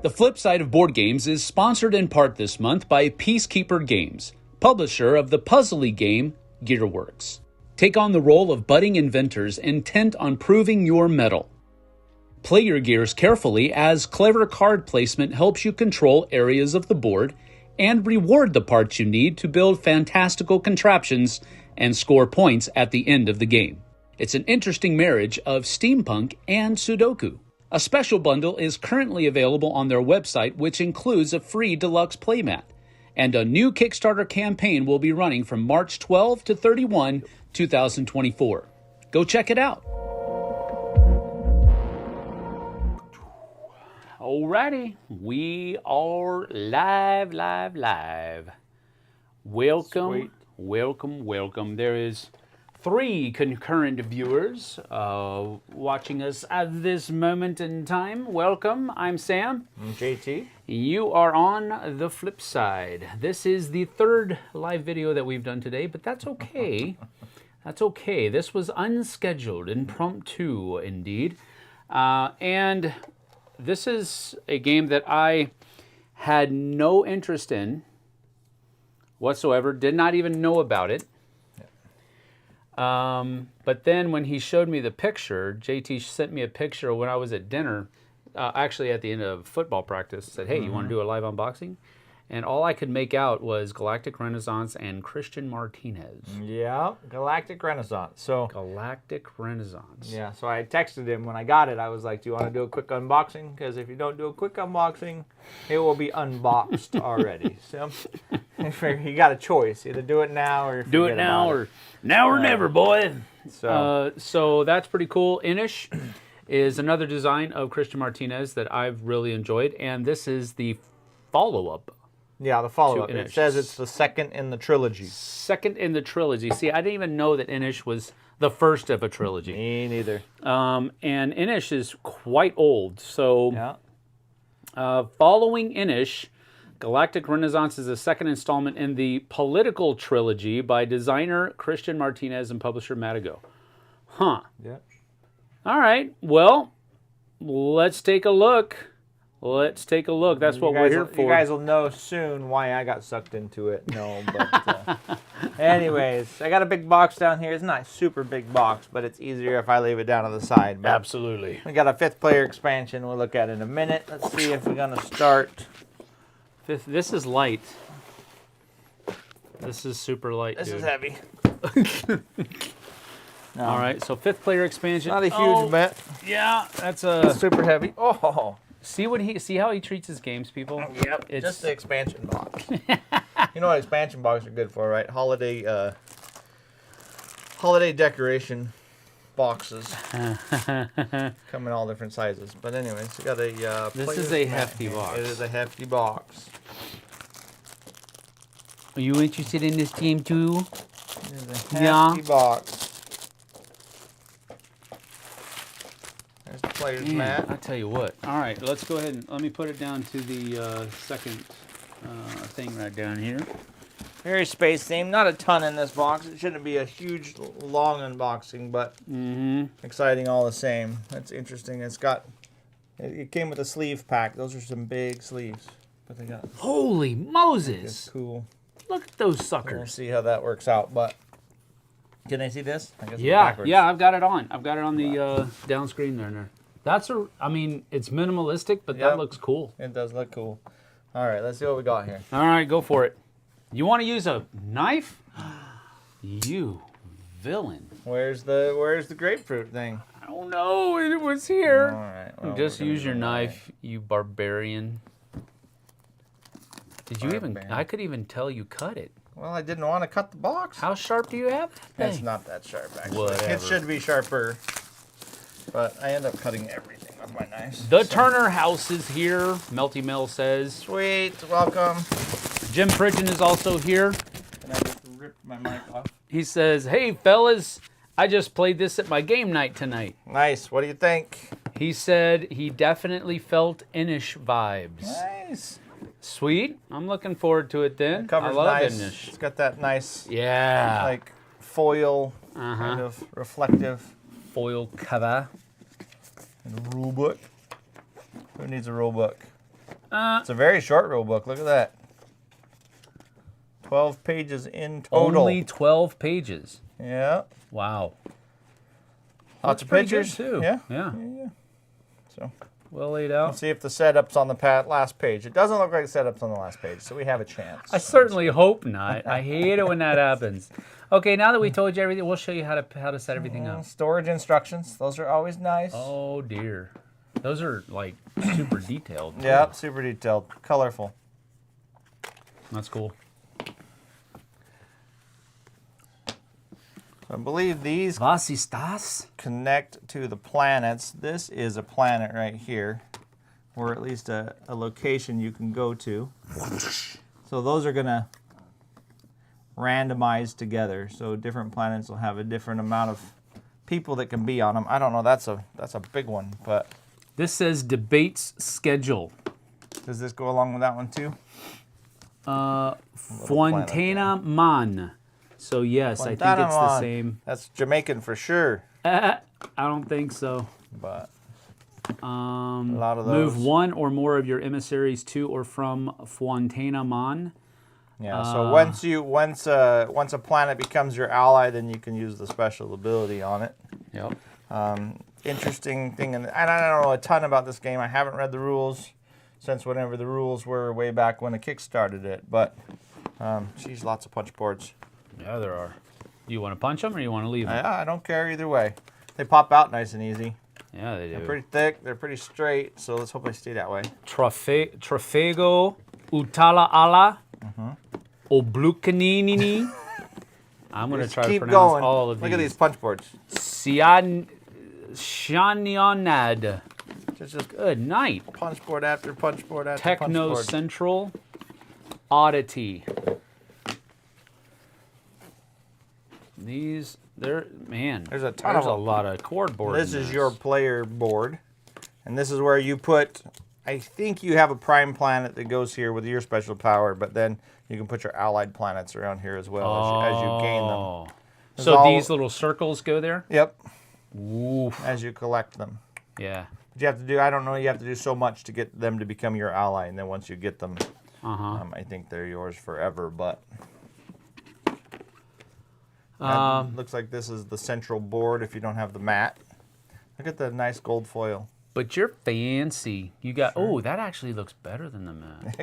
The Flipside of board games is sponsored in part this month by Peacekeeper Games, publisher of the puzzly game Gearworks. Take on the role of budding inventors intent on proving your mettle. Play your gears carefully as clever card placement helps you control areas of the board and reward the parts you need to build fantastical contraptions and score points at the end of the game. It's an interesting marriage of steampunk and Sudoku. A special bundle is currently available on their website, which includes a free deluxe playmat. And a new Kickstarter campaign will be running from March 12 to 31, 2024. Go check it out. Alrighty, we are live. Welcome, Sweet. welcome. There is 3 concurrent viewers watching us at this moment in time. Welcome, I'm Sam. I'm JT. You are on the flip side. This is the 3rd live video that we've done today, but that's okay. That's okay. This was unscheduled, impromptu indeed. And this is a game that I had no interest in whatsoever, did not even know about it. But then when he showed me the picture, JT sent me a picture when I was at dinner, actually at the end of football practice, said, hey, you want to do a live unboxing? And all I could make out was Galactic Renaissance and Christian Martinez. Yeah, Galactic Renaissance. So Galactic Renaissance. yeah, so I texted him when I got it. I was like, do you want to do a quick unboxing? Because if you don't do a quick unboxing, it will be unboxed already. So he got a choice. Either do it now or Do it now or never, boy. So So that's pretty cool. Inish is another design of Christian Martinez that I've really enjoyed. And this is the follow-up. yeah, the follow-up. to It Inish. says it's the 2nd in the trilogy. Second in the trilogy. See, I didn't even know that Inish was the first of a trilogy. Me neither. And Inish is quite old. So Yeah. following Inish, Galactic Renaissance is the 2nd installment in the political trilogy by designer Christian Martinez and publisher Matago. Huh. Yeah. All right. Well, let's take a look. That's what we're here for. You guys will know soon why I got sucked into it. No, but anyways, I got a big box down here. It's not a super big box, but it's easier if I leave it down to the side. But Absolutely. we got a 5th player expansion we'll look at in a minute. Let's see if we're going to start. This is light. This is super light, This dude. is heavy. No, All right, so 5th player expansion. Not a huge bet. Yeah, that's a... Super heavy. Oh. See how he treats his games, people? Yep. It's Just the expansion box. You know what expansion boxes are good for, right? Holiday decoration boxes. Come in all different sizes. But anyways, you got a This is a hefty box. It is a hefty box. Are you interested in this game too? It is a Yeah. hefty box. There's the player's mat. I tell you what. All right, let's go ahead and let me put it down to the second thing right down here. Very space themed. Not a ton in this box. It shouldn't be a huge, long unboxing, but exciting all the same. That's interesting. It's got. It came with a sleeve pack. Those are some big sleeves, but they got. Holy It's Moses! cool. Look at those We'll suckers. see how that works out. But can I see this? I guess it's Yeah, backwards. yeah, I've got it on. I've got it on the down screen there. That's I mean, it's minimalistic, but that Yep. looks cool. It does look cool. All right, let's see what we got here. All right, go for it. You want to use a knife? You villain. Where's the grapefruit thing? I don't know. It was here. All right. well, Just we're gonna use your go knife, you barbarian. Did you even? Barbarian. I could even tell you cut it. Well, I didn't want to cut the box. How sharp do you have that It's thing? not that sharp, actually. Whatever. It should be sharper. But I end up cutting everything with my knives. The Turner house is here. Melty Mel says. Sweet, welcome. Jim Pridgeon is also here. Can I just rip my mic off? He says, "Hey fellas, I just played this at my game night tonight." Nice. What do you think? He said he definitely felt Inish vibes. Nice. Sweet. I'm looking forward to it then. The cover's I love nice. Inish. It's got that nice, Yeah. like, foil, kind of reflective. Foil cover. And a rule book. Who needs a rule book? It's a very short rule book. Look at that. 12 pages in total. Only 12 pages. Yeah. Wow. Lots of pictures too. Yeah. Yeah. So well laid out. let's see if the setup's on the last page. It doesn't look like the setup's on the last page, so we have a chance. I certainly hope not. I hate it when that happens. Okay, now that we told you everything, we'll show you how to set everything up. Storage instructions. Those are always nice. Oh dear. Those are like super detailed. Yeah, super detailed, colorful. That's cool. I believe these Was ist das? connect to the planets. This is a planet right here, or at least a location you can go to. So those are going to randomize together. So different planets will have a different amount of people that can be on them. I don't know. That's a big one, but This says debates schedule. does this go along with that one too? Fontana Man. So yes, I think it's the same. That's Jamaican for sure. I don't think so. But a lot of those. Move one or more of your emissaries to or from Fontana Man. Yeah. So once a planet becomes your ally, then you can use the special ability on it. Yep. Interesting thing, and I don't know a ton about this game. I haven't read the rules since whenever the rules were way back when the kick started it. But geez, lots of punch boards. Yeah, there are. You want to punch them or you want to leave them? Yeah, I don't care either way. They pop out nice and easy. Yeah, they do. They're pretty thick. They're pretty straight. So let's hope they stay that way. Trofego Utala Ala Oblucanini. I'm going to try to Keep pronounce going. all of these. Look at these punch boards. Shanionad. Just Good night. punch board after punch board after Techno punch board. Central Oddity. These, There's a ton of there's a them. lot of cardboard. This in is your player board, and this is where you put. I think you have a prime planet that goes here with your special power, but then you can put your allied planets around here as well as you gain them. Oh. This So is all- these little circles go there? Yep, Oof. as you collect them. Yeah. But you have to do. I don't know. You have to do so much to get them to become your ally, and then once you get them, I think they're yours forever. But looks like this is the central board. If you don't have the mat, look at the nice gold foil. But you're fancy. You got, oh, that actually looks better than the map.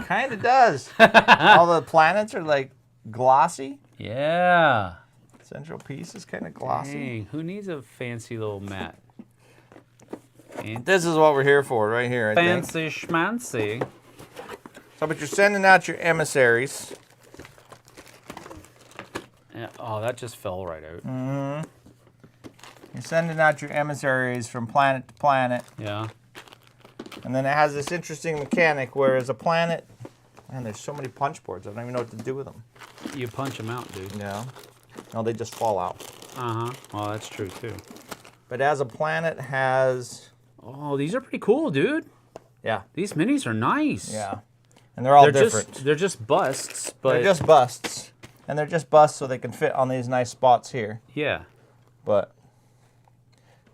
Kind of does. All the planets are like glossy. Yeah. Central piece is kind of glossy. Dang, who needs a fancy little mat? This is what we're here for, right here, I think. Fancy schmancy. So, but you're sending out your emissaries. Yeah, oh, that just fell right out. You're sending out your emissaries from planet to planet. Yeah. And then it has this interesting mechanic where as a planet, man, there's so many punch boards. I don't even know what to do with them. You punch them out, dude. Yeah. No, they just fall out. Uh-huh. Well, that's true, too. But as a planet has... Oh, these are pretty cool, dude. Yeah. These minis are nice. Yeah. And they're all They're different. they're just busts, but... They're just busts. And they're just busts so they can fit on these nice spots here. Yeah. But...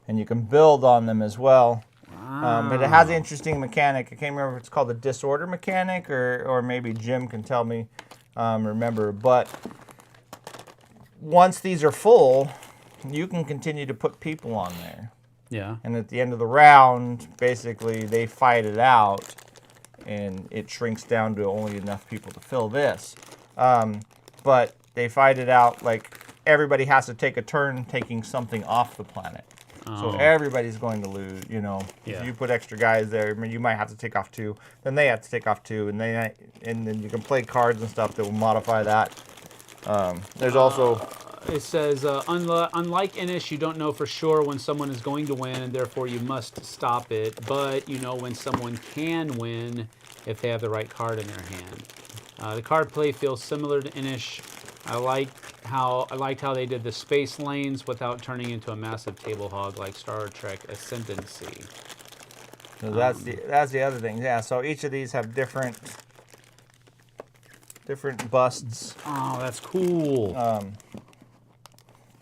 And you can build on them as well. But it has an interesting mechanic. I can't remember if it's called the disorder mechanic or maybe Jim can tell me, remember. But once these are full, you can continue to put people on there. Yeah. And at the end of the round, basically, they fight it out, and it shrinks down to only enough people to fill this. But they fight it out like everybody has to take a turn taking something off the planet. So everybody's going to lose, you know. Yeah. If you put extra guys there, I mean, you might have to take off 2. Then they have to take off 2, and then you can play cards and stuff that will modify that. There's also... It says, unlike Inish, you don't know for sure when someone is going to win, and therefore you must stop it. But you know when someone can win if they have the right card in their hand. The card play feels similar to Inish. I liked how they did the space lanes without turning into a massive table hog like Star Trek Ascendancy. So that's the other thing. Yeah. So each of these have different busts. Oh, that's cool.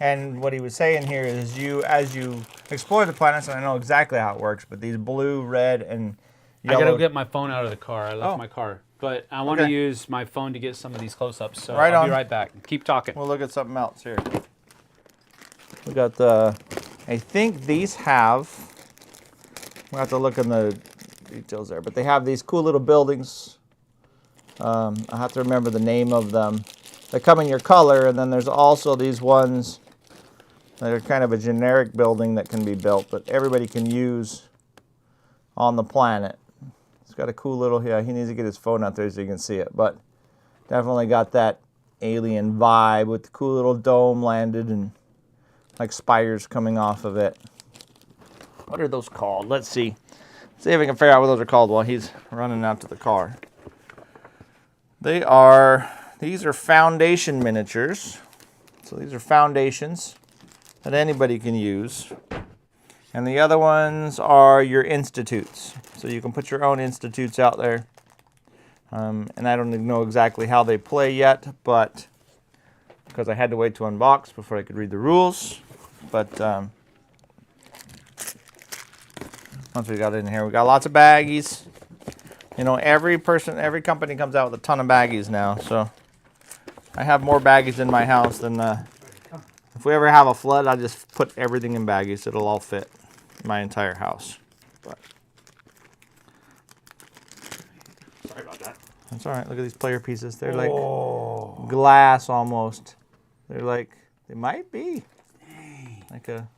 And what he was saying here is as you explore the planets, and I know exactly how it works, but these blue, red, and yellow. I gotta get my phone out of the car. I left my car. But I want to Okay. use my phone to get some of these close-ups, so Right I'll on. be right back. Keep talking. We'll look at something else here. We got the, I think these have, we'll have to look in the details there, but they have these cool little buildings. I have to remember the name of them. They come in your color, and then there's also these ones that are kind of a generic building that can be built, but everybody can use on the planet. It's got a cool little, yeah, he needs to get his phone out there so you can see it, but definitely got that alien vibe with the cool little dome landed and like spires coming off of it. What are those called? Let's see. See if we can figure out what those are called while he's running out to the car. These are foundation miniatures. So these are foundations that anybody can use. And the other ones are your institutes. So you can put your own institutes out there. And I don't know exactly how they play yet, but because I had to wait to unbox before I could read the rules. But once we got in here, we got lots of baggies. You know, every company comes out with a ton of baggies now. So I have more baggies in my house than if we ever have a flood, I just put everything in baggies. It'll all fit my entire house. But sorry about that. That's all right. Look at these player pieces. They're like glass almost. They're like, they might be. Like a...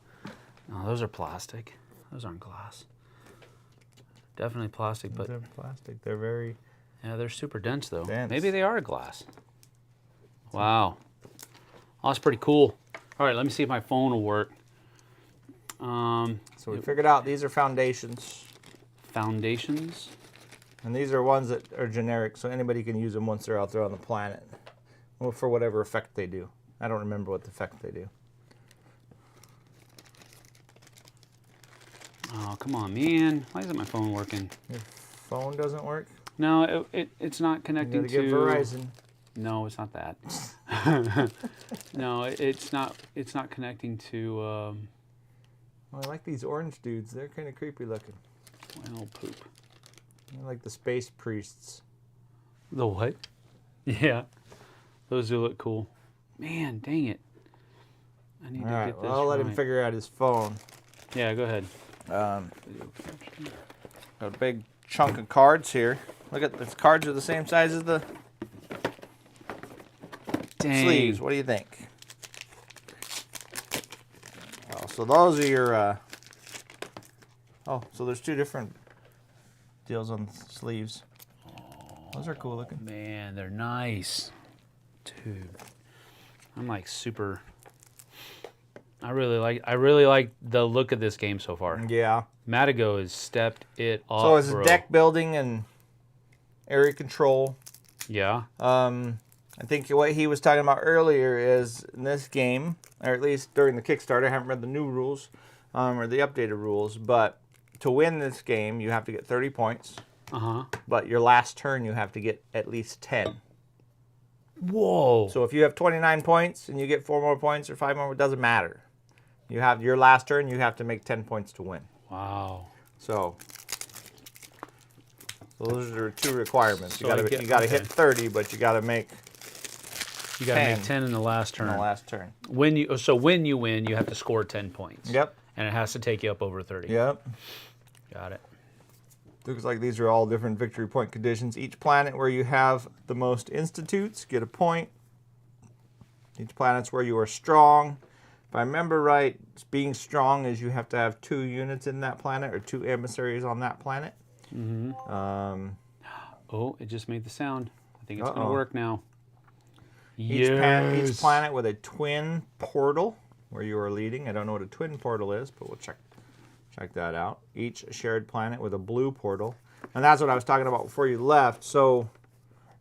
No, those are plastic. Those aren't glass. Definitely plastic, but... They're plastic. They're very... Yeah, they're super dense, though. Dense. Maybe they are glass. Wow. Oh, that's pretty cool. All right, let me see if my phone will work. So we figured out these are foundations. Foundations? And these are ones that are generic, so anybody can use them once they're out there on the planet. Well, for whatever effect they do. I don't remember what the effect they do. Oh, come on, man. Why isn't my phone working? Your phone doesn't work? No, it's not connecting to... You gotta get Verizon. No, it's not that. No, it's not connecting to... Well, I like these orange dudes. They're kind of creepy looking. Well, poop. I like the space priests. The what? Yeah. Those do look cool. Man, dang it. I need to get this I'll let him right. figure out his phone. Yeah, go ahead. Got a big chunk of cards here. Look at the cards are the same size as the sleeves. What do you think? Oh, so those are your. Oh, so there's two different deals on sleeves. Those are cool looking. Man, they're nice. Dude. I'm like super... I really like the look of this game so far. Yeah. Matago has stepped it up. So it's deck building and area control. Yeah. I think what he was talking about earlier is in this game, or at least during the Kickstarter, I haven't read the new rules or the updated rules, but to win this game, you have to get 30 points. Uh-huh. But your last turn, you have to get at least 10. Whoa. So if you have 29 points and you get 4 more points or 5 more, it doesn't matter. You have your last turn, you have to make 10 points to win. Wow. So those are 2 requirements. So you got to hit 30, but you got to make... You got to make 10 in the last turn. In the last turn. When you win, you have to score 10 points. Yep. And it has to take you up over 30. Yep. Got it. Looks like these are all different victory point conditions. Each planet where you have the most institutes, get a point. Each planet's where you are strong. If I remember right, being strong is you have to have 2 units in that planet or 2 emissaries on that planet. Mm-hmm. Oh, it just made the sound. I think it's going to work now. Each planet with a twin portal where you are leading. I don't know what a twin portal is, but we'll check that out. Each shared planet with a blue portal. And that's what I was talking about before you left. So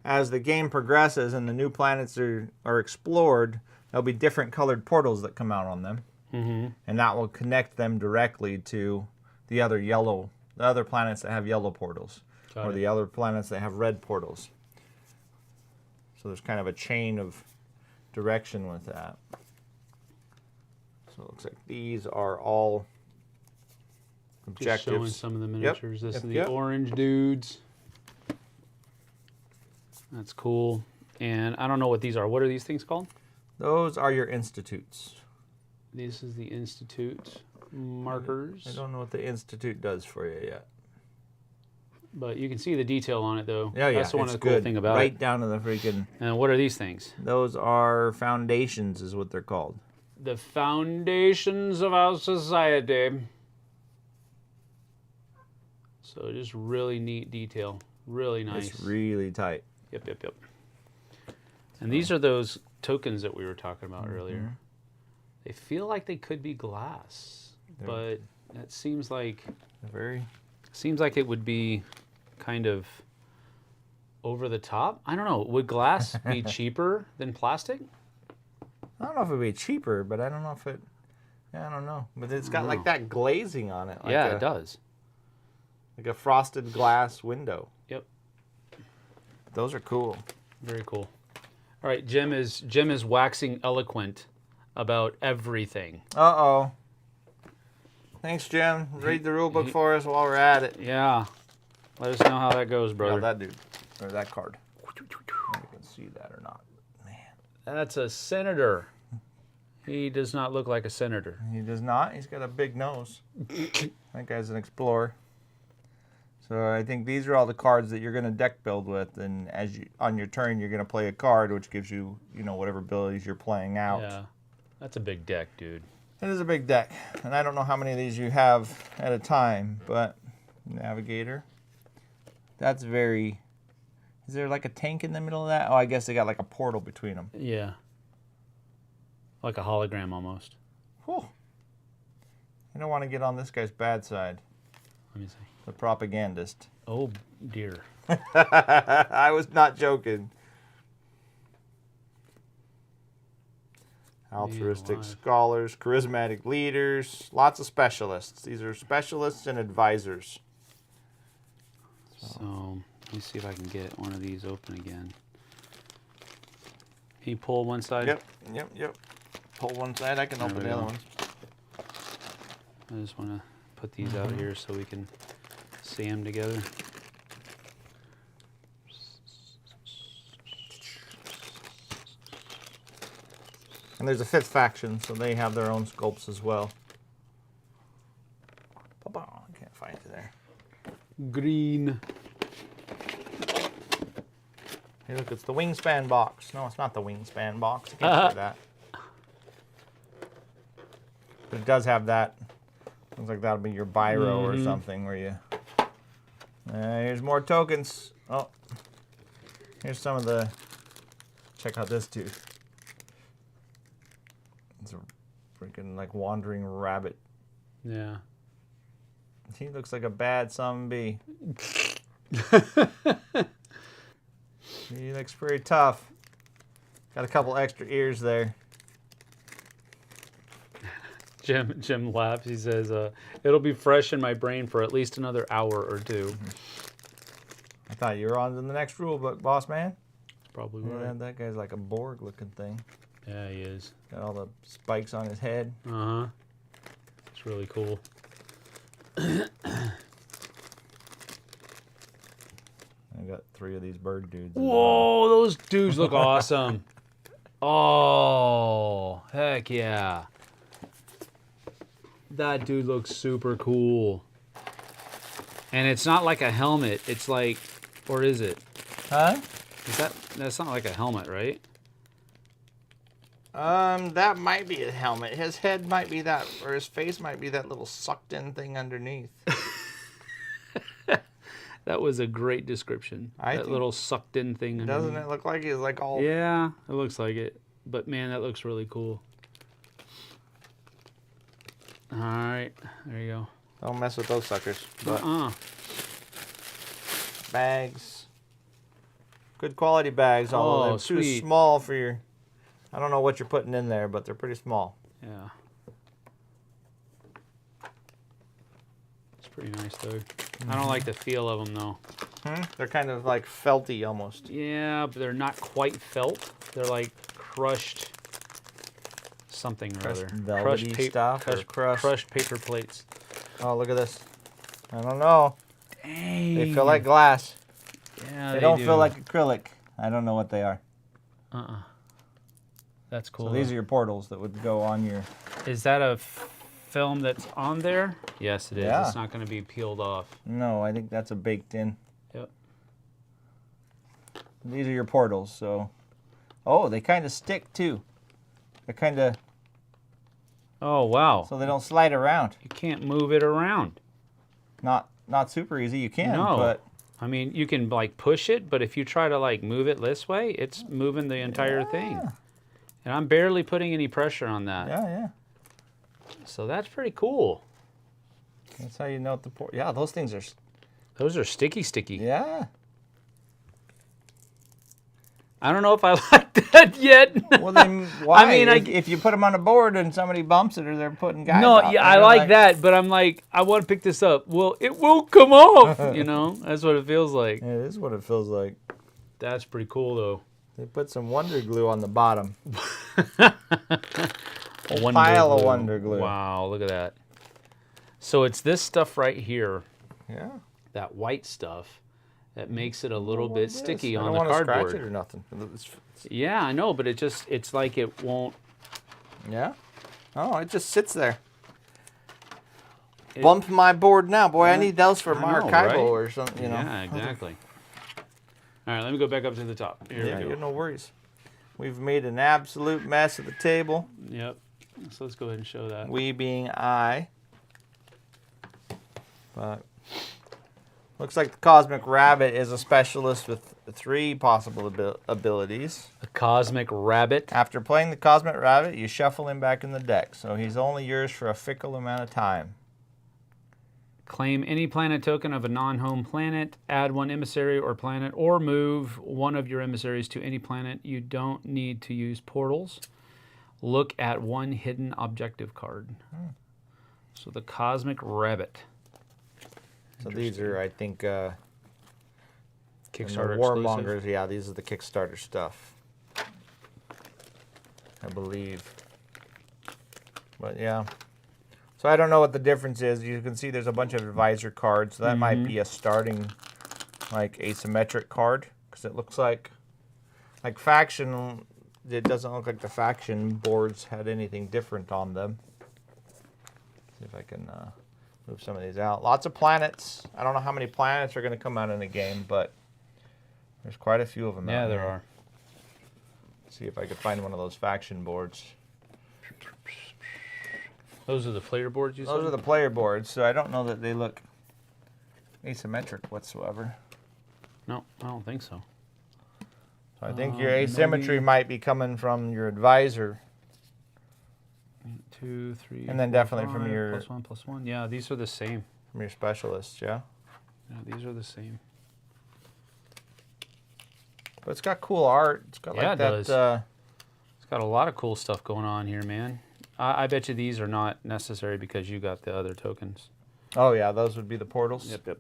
as the game progresses and the new planets are explored, there'll be different colored portals that come out on them. Mm-hmm. And that will connect them directly to the other planets that have yellow portals. Or the other planets that have red portals. So there's kind of a chain of direction with that. So it looks like these are all objectives. Just showing some of the miniatures. This is the Yep. orange dudes. That's cool. And I don't know what these are. What are these things called? Those are your institutes. This is the Institute markers. I don't know what the Institute does for you yet. But you can see the detail on it, though. Yeah, That's one of the cool good. thing about right it. down to the freaking... And what are these things? Those are foundations is what they're called. The foundations of our society. So just really neat detail. Really nice. It's really tight. Yep. And these are those tokens that we were talking about earlier. They feel like they could be glass, but it seems like it would be kind of over the top. I don't know. Would glass be cheaper than plastic? I don't know if it would be cheaper, but I don't know if it... Yeah, I don't know. But it's got like that glazing on it. Like yeah, it does. Like a frosted glass window. Yep. Those are cool. Very cool. All right, Jim is waxing eloquent about everything. Uh-oh. Thanks, Jim. Read the rule book for us while we're at it. Yeah. Let us know how that goes, brother. Yeah, that dude. Or that card. I don't know if you can see that or not. Man. That's a senator. He does not look like a senator. He does not. He's got a big nose. That guy's an explorer. So I think these are all the cards that you're going to deck build with, and on your turn you're going to play a card, which gives you, whatever abilities you're playing out. Yeah, that's a big deck, dude. It is a big deck, and I don't know how many of these you have at a time, but Navigator. That's very... Is there like a tank in the middle of that? Oh, I guess they got like a portal between them. Yeah. Like a hologram almost. Whew. I don't want to get on this guy's bad side. Let me see. The propagandist. Oh, dear. I was not joking. Altruistic scholars, charismatic leaders, lots of specialists. These are specialists and advisors. So, let me see if I can get one of these open again. Can you pull one side? Yep. Pull one side, I can open the other one. I just want to put these out here so we can see them together. And there's a fifth faction, so they have their own sculpts as well. I can't find it there. Green. Hey, look, it's the Wingspan box. No, it's not the Wingspan box. I can't say that. But it does have that. Looks like that'll be your biro or something where you... here's more tokens. Oh. Here's some of the... Check out this dude. It's a freaking like wandering rabbit. Yeah. He looks like a bad son bee. He looks pretty tough. Got a couple extra ears there. Jim laughs. He says, it'll be fresh in my brain for at least another hour or two. I thought you were on to the next rule book, boss man. Probably Yeah, right. that guy's like a Borg looking thing. Yeah, he is. Got all the spikes on his head. Uh-huh. It's really cool. I got 3 of these bird dudes. Whoa, those dudes look awesome. Oh, heck yeah. That dude looks super cool. And it's not like a helmet. It's like, or is it? Huh? That's not like a helmet, right? That might be a helmet. His head might be that, or his face might be that little sucked in thing underneath. That was a great description. That little sucked in thing. Doesn't it look like he's like all... Yeah, it looks like it. But man, that looks really cool. All right, there you go. Don't mess with those suckers. But bags. Good quality bags, all of them. Too sweet. small for your... I don't know what you're putting in there, but they're pretty small. Yeah. It's pretty nice, though. I don't like the feel of them, though. They're kind of like felty almost. Yeah, but they're not quite felt. They're like crushed something or other. Velvety stuff or crushed? Crushed paper plates. Oh, look at this. I don't know. Dang. They feel like glass. Yeah, They don't feel like acrylic. I don't know what they are. That's cool. So these are your portals that would go on your... Is that a film that's on there? Yes, it is. Yeah. It's not going to be peeled off. No, I think that's a baked in. Yep. These are your portals, so... Oh, they kind of stick, too. They're kind of... Oh, wow. So they don't slide around. You can't move it around. Not super easy. You can, No. but... I mean, you can, like, push it, but if you try to, like, move it this way, it's moving the entire thing. And I'm barely putting any pressure on that. Yeah. So that's pretty cool. That's how you know what the yeah, those things are... Those are sticky. Yeah. I don't know if I like that yet. Well, then why? I mean, if you put them on a board and somebody bumps it or they're putting guys No, out yeah, there, I like that, but I'm like, I want to pick this up. Well, it won't come off, you know? That's what it feels like. Yeah, it is what it feels like. That's pretty cool, though. They put some Wonder Glue on the bottom. A pile of Wonder Glue. Wow, look at that. So it's this stuff right here, Yeah. that white stuff, that makes it a little bit sticky on the I don't want to cardboard. scratch it or nothing. Yeah, I know, but it's like it won't. Yeah? Oh, it just sits there. Bump my board now. Boy, I need those for my archival or something, you know. Yeah, exactly. All right, let me go back up to the top. Here we go. No worries. We've made an absolute mess of the table. Yep. So let's go ahead and show that. We being I. But looks like the Cosmic Rabbit is a specialist with 3 possible abilities. The Cosmic Rabbit. After playing the Cosmic Rabbit, you shuffle him back in the deck, so he's only yours for a fickle amount of time. Claim any planet token of a non-home planet, add 1 emissary or planet, or move 1 of your emissaries to any planet. You don't need to use portals. Look at 1 hidden objective card. So the Cosmic Rabbit. So these are, I think, Kickstarter Warmongers. exclusive. Yeah, these are the Kickstarter stuff, I believe. But yeah. So I don't know what the difference is. You can see there's a bunch of advisor cards. So that might be a starting, like, asymmetric card. Because it looks like faction, it doesn't look like the faction boards had anything different on them. See if I can move some of these out. Lots of planets. I don't know how many planets are going to come out in the game, but there's quite a few of them out Yeah, there here. are. See if I could find one of those faction boards. Those are the player boards you said? Those are the player boards, so I don't know that they look asymmetric whatsoever. No, I don't think so. So I think your asymmetry might be coming from your advisor. 2, 3, And then 4, definitely 5, from your... +1. Yeah, these are the same. From your specialists, yeah? Yeah, these are the same. But it's got cool art. It's got Yeah, like it that... does. It's got a lot of cool stuff going on here, man. I bet you these are not necessary because you got the other tokens. Oh, yeah, those would be the portals? Yep.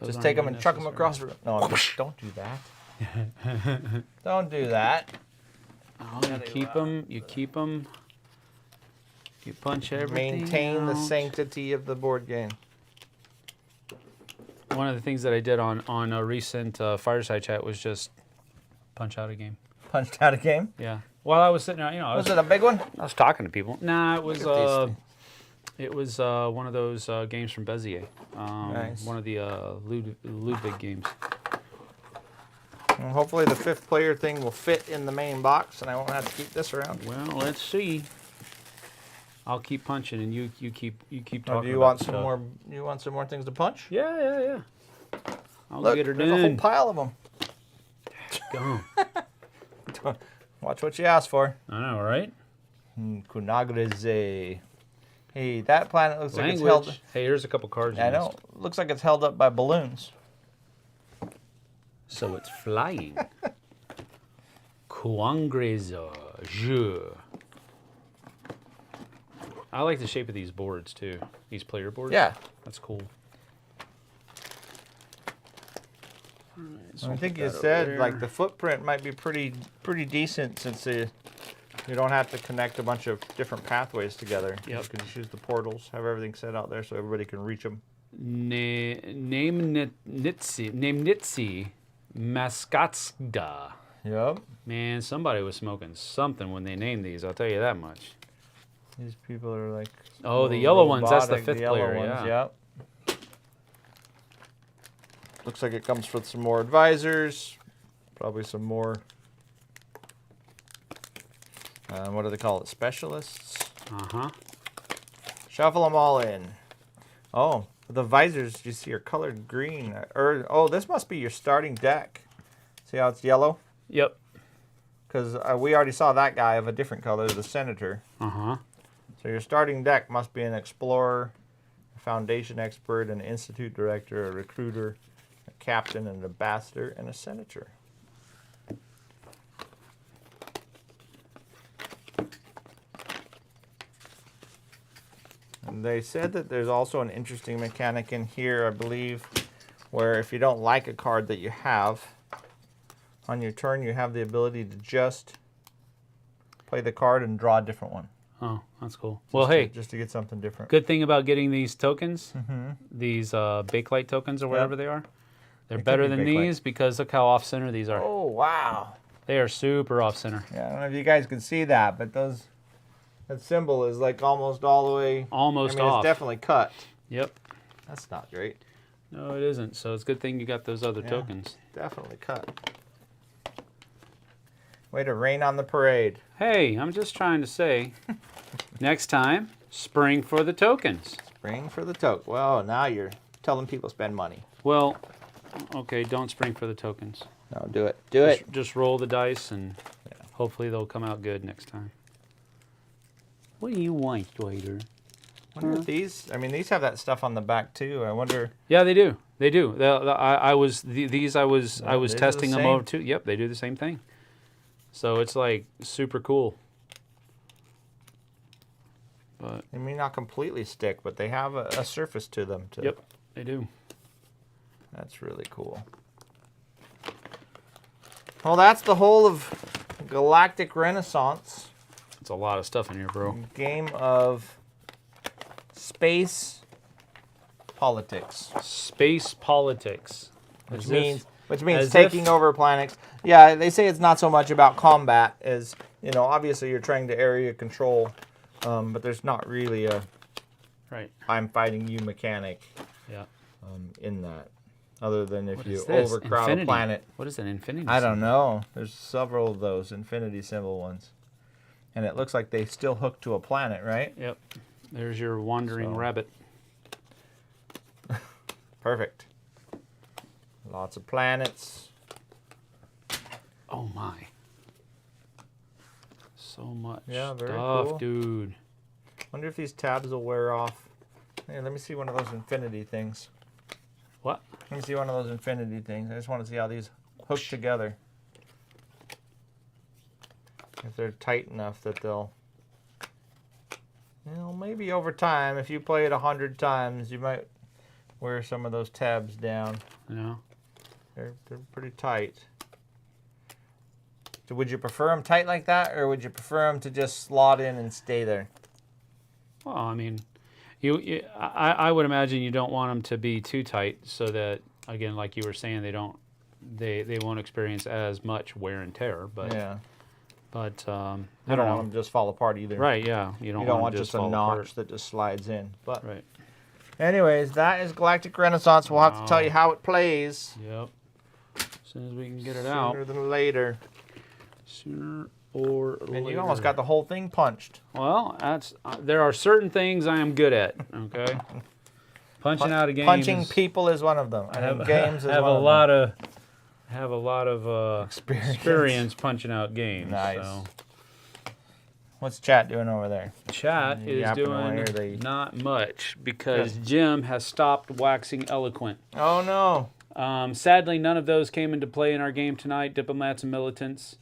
Just take them and chuck them across the room. No, don't do that. Don't do that. Oh, you keep them. You keep them. You punch everything Maintain the out. sanctity of the board game. One of the things that I did on a recent Fireside Chat was just punch out a game. Punched out a game? Yeah. While I was sitting there, Was it a big one? I was talking to people. Nah, it was Look at one of those games from Bezier. Nice. One of the Ludwig games. Well, hopefully the 5th player thing will fit in the main box and I won't have to keep this around. Well, let's see. I'll keep punching and you keep talking. Do you about want some stuff. more? You want some more things to punch? Yeah. I'll Look, get her there's a whole done. pile of them. Go. Watch what you asked for. I know, right? Kunagreze. Hey, that planet looks like it's Language. held. Hey, here's a couple cards. I you know. missed. Looks like it's held up by balloons. So it's flying. Kuangreza. I like the shape of these boards too. These player boards. Yeah. That's cool. Right, so I think put you that over said there. like the footprint might be pretty decent since You don't have to connect a bunch of different pathways together. Yep. You can just use the portals, have everything set out there so everybody can reach them. Name Nitsi Maskatska. Yep. Man, somebody was smoking something when they named these, I'll tell you that much. These people are like... Oh, the yellow ones, that's the robotic, fifth player, yeah. Yep. Looks like it comes with some more advisors. Probably some more... what do they call it? Specialists? Uh-huh. Shuffle them all in. Oh, the visors you see are colored green. Oh, this must be your starting deck. See how it's yellow? Yep. Because we already saw that guy of a different color, the Senator. Uh-huh. So your starting deck must be an Explorer, a Foundation Expert, an Institute Director, a Recruiter, a Captain, an Ambassador, and a Senator. And they said that there's also an interesting mechanic in here, I believe, where if you don't like a card that you have, on your turn you have the ability to just play the card and draw a different one. Oh, that's cool. Well, hey, just to get something different. good thing about getting these tokens, these Bakelite tokens or whatever they are, they're better than these because look how off-center these are. Oh, wow. They are super off-center. Yeah, I don't know if you guys can see that, but that symbol is like almost all the way. Almost I mean, off. It's definitely cut. Yep. That's not great. No, it isn't. So it's a good thing you got those other tokens. Definitely cut. Way to rain on the parade. Hey, I'm just trying to say, next time, spring for the tokens. Spring for the token. Well, now you're telling people to spend money. Well, okay, don't spring for the tokens. No, do it. Do it. Just roll the dice and hopefully they'll come out good next time. What do you want, Dwighter? I wonder if these, I mean, these have that stuff on the back too. I wonder. Yeah, they do. They do. I was testing them over too. Yep, they do the same thing. So it's like super cool. But They may not completely stick, but they have a surface to them. Yep, they do. That's really cool. Well, that's the whole of Galactic Renaissance. It's a lot of stuff in here, bro. Game of space politics. Space politics. Which means as taking over planets. Yeah, they say it's not so much about combat as, you know, obviously you're trying to area control, but there's not really a I'm fighting you mechanic in that. Other than if you overcrowd a planet. What is an infinity I don't know. There's several of those infinity symbol ones. And it looks like they still hook to a planet, right? Yep. There's your wandering rabbit. Perfect. Lots of planets. Oh my. So much very stuff, cool. dude. Wonder if these tabs will wear off. Hey, let me see one of those infinity things. What? Let me see one of those infinity things. I just want to see how these hook together. If they're tight enough that they'll... You know, maybe over time, if you play it 100 times, you might wear some of those tabs down. Yeah. They're pretty tight. So would you prefer them tight like that, or would you prefer them to just slot in and stay there? Well, I mean, I would imagine you don't want them to be too tight so that, again, like you were saying, they won't experience as much wear and tear. But yeah. But I don't want them to just fall apart either. Right? Yeah. You don't want just a notch that just slides in. But right. Anyways, that is Galactic Renaissance. We'll have to tell you how it plays. Yep. As soon as we can get it out. Sooner than later. Sooner or later. And you almost got the whole thing punched. Well, there are certain things I am good at. Okay. Punching out a game. Punching people is one of them. I think games is one of them. Have a lot of experience punching out games. Nice. So. What's chat doing over there? Chat is doing not much because Jim has stopped waxing eloquent. Oh, no. Sadly, none of those came into play in our game tonight, Diplomats and Militants.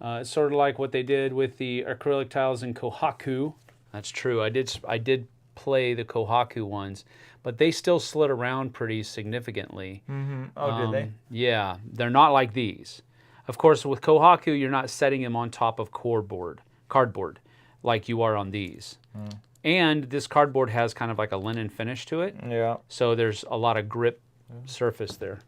It's sort of like what they did with the acrylic tiles in Kohaku. That's true. I did play the Kohaku ones, but they still slid around pretty significantly. Mm-hmm. Oh, did they? Yeah. They're not like these. Of course, with Kohaku, you're not setting them on top of core board. cardboard like you are on these. And this cardboard has kind of like a linen finish to it. Yeah. So there's a lot of grip surface there.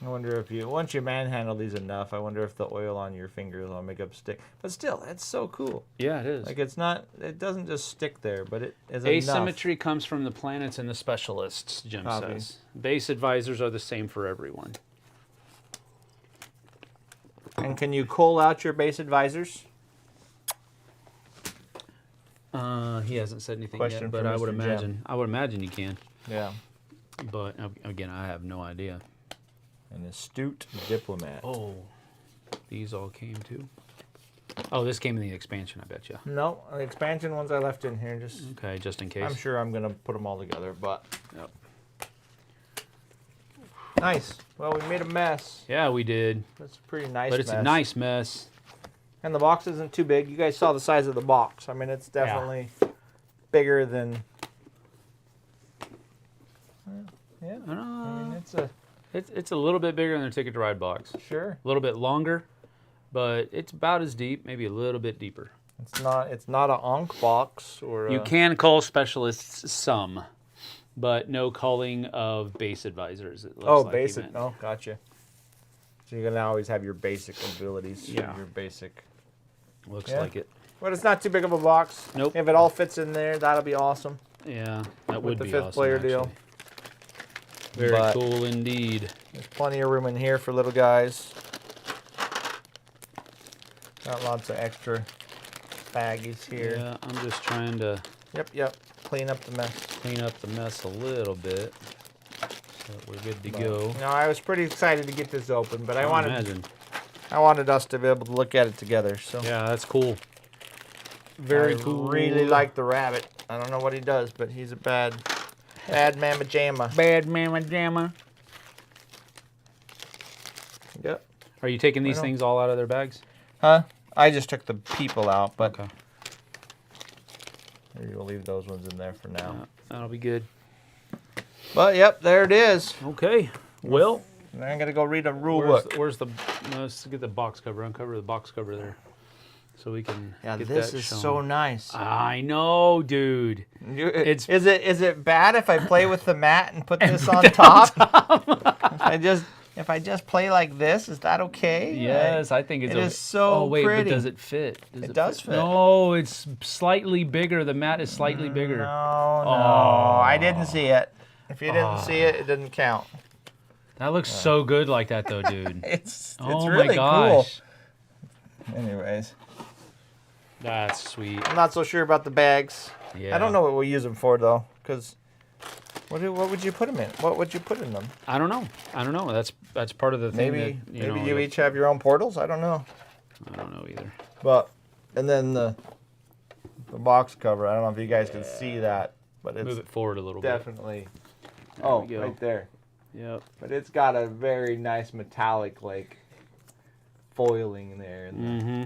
I wonder if once you manhandle these enough, I wonder if the oil on your fingers will make up stick. But still, that's so cool. Yeah, it is. Like it doesn't just stick there, but it is Asymmetry comes from the planets and the specialists, Jim says. Base advisors are the same for everyone. And can you cull out your base advisors? He hasn't said anything Question yet, but for I would Mr. imagine. Jim. I would imagine you can. Yeah. But again, I have no idea. An astute diplomat. Oh, these all came too. Oh, this came in the expansion, I bet you. No, the expansion ones I left in here. Okay, just in case. I'm sure I'm gonna put them all together, but Yep. nice. Well, we made a mess. Yeah, we did. That's a pretty nice. But it's mess. a nice mess. And the box isn't too big. You guys saw the size of the box. I mean, it's definitely bigger than. Yeah. I mean, It's a little bit bigger than a Ticket to Ride box. Sure. A little bit longer, but it's about as deep, maybe a little bit deeper. It's not an Ankh box or. You can call specialists some, but no calling of base advisors. It looks like basic. he meant. Oh, gotcha. So you're gonna always have your basic abilities. Yeah. Your basic. Looks Yeah. like it. But it's not too big of a box. Nope. If it all fits in there, that'll be awesome. Yeah, that With would the be fifth awesome, player actually. deal. Very But- cool indeed. There's plenty of room in here for little guys. Got lots of extra baggies here. Yeah, I'm just trying to Yep. Clean up the mess. clean up the mess a little bit. So we're good to go. No, I was pretty excited to get this open, but I Imagine. wanted us to be able to look at it together. So Yeah, that's cool. Very I cool. really like the rabbit. I don't know what he does, but he's a bad mamma jamma. Bad Mama Jamma. Yep. Are you taking these know. things all out of their bags? Huh? I just took the people out, but Okay. maybe we'll leave those ones in there for now. Yeah, that'll be good. But yep, there it is. Okay. Well, Now I'm gonna go read a rule book. where's the? Let's get the box cover. Uncover the box cover there, so we can. Yeah, get this that is shown. so nice. I know, dude. Is it bad if I play with the mat and put this on top? if I just play like this, is that okay? Yes, I think it's. It okay. is so Oh wait, pretty. but does it fit? It does fit. No, it's slightly bigger. The mat is slightly bigger. No, I didn't see it. If you didn't see it, it didn't count. That looks so good like that, though, dude. It's Oh really my gosh. cool. Anyways, That's sweet. I'm not so sure about the bags. Yeah. I don't know what we'll use them for though, because what would you put them in? What would you put in them? I don't know. That's part of the thing. Maybe that, maybe know, you each have your own portals. I don't know. I don't know either. But and then the box cover. I don't know if you guys can see that, but it's Move it forward a little definitely. There we go. Right there. bit. Yep. But it's got a very nice metallic like foiling there. Mm-hmm.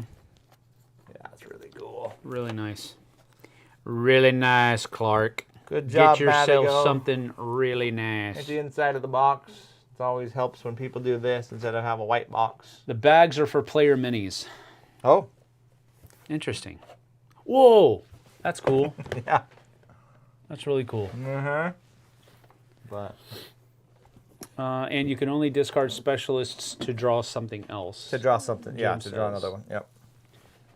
Yeah, it's really cool. Really nice. Really nice, Clark. Good job, Get yourself Madigo. something really nice. At the inside of the box. It always helps when people do this instead of have a white box. The bags are for player minis. Oh, Interesting. Whoa, that's cool. yeah. That's really cool. Uh-huh. But And you can only discard specialists to draw something else. to draw something. Yeah, Jim to draw says. another one. Yep.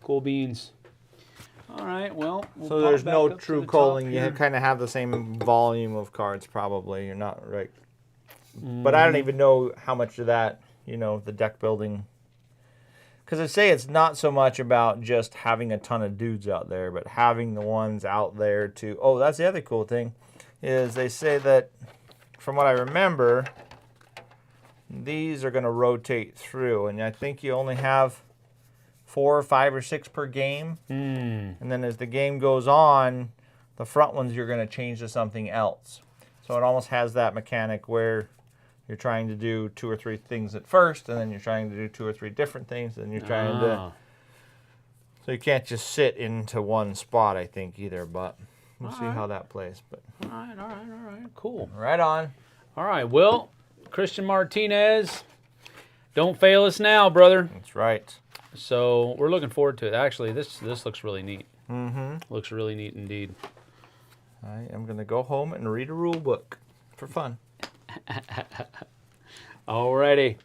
Cool beans. All right, well. we'll So pop there's back no up to true the top culling. You here. kind of have the same volume of cards probably. You're not right. But I don't even know how much of that, the deck building. Because I say it's not so much about just having a ton of dudes out there, but having the ones out there to... Oh, that's the other cool thing, is they say that, from what I remember, these are going to rotate through. And I think you only have 4 or 5 or 6 per game. And then as the game goes on, the front ones you're going to change to something else. So it almost has that mechanic where you're trying to do 2 or 3 things at first, and then you're trying to do 2 or 3 different things, and you're trying to... So you can't just sit into one spot, I think, either, but we'll see how that plays. But All right. Cool. right on. All right, well, Christian Martinez, don't fail us now, brother. That's right. So we're looking forward to it. Actually, this looks really neat. Looks really neat indeed. I am going to go home and read a rule book for fun. Alrighty.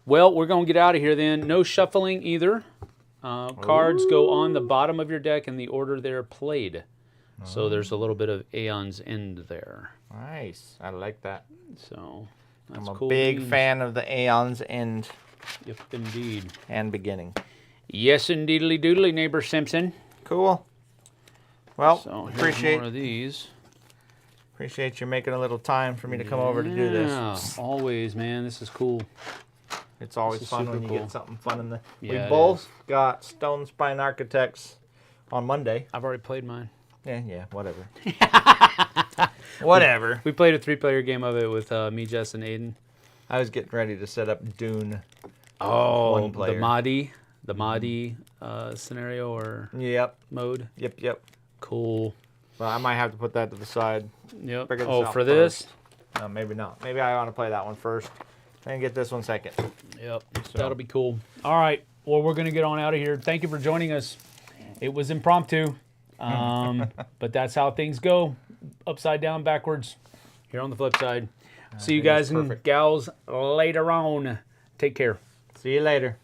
Well, we're going to get out of here then. No shuffling either. Cards go on the bottom of your deck in the order they're played. So there's a little bit of Aeon's End there. Nice. I like that. So that's I'm a cool. big fan of the Aeon's End. Yep, indeed. And beginning. Yes, indeedly doodly, neighbor Simpson. Cool. Well, So here's appreciate more of these. Appreciate you making a little time for me to come over to do this. Yeah, always, man. This is cool. It's always fun when you cool. get something fun in the. Yeah, we both got Stone Spine Architects on Monday. I've already played mine. Yeah, whatever. Whatever. We played a 3-player game of it with me, Jess, and Aiden. I was getting ready to set up Dune. Oh, one player. the Mahdi scenario or mode. Yep. Cool. Well, I might have to put that to the side. Yep. Figure this Oh, out for first. this? No, maybe not. Maybe I want to play that one first and get this one second. Yep. That'll be cool. All right. Well, we're going to get on out of here. Thank you for joining us. It was impromptu, but that's how things go. Upside down, backwards, here on the flip side. See you guys and gals later on. Take care. See you later.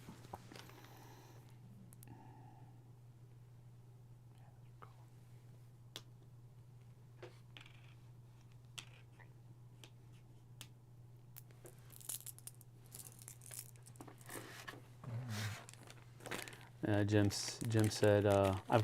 Jim said, I've got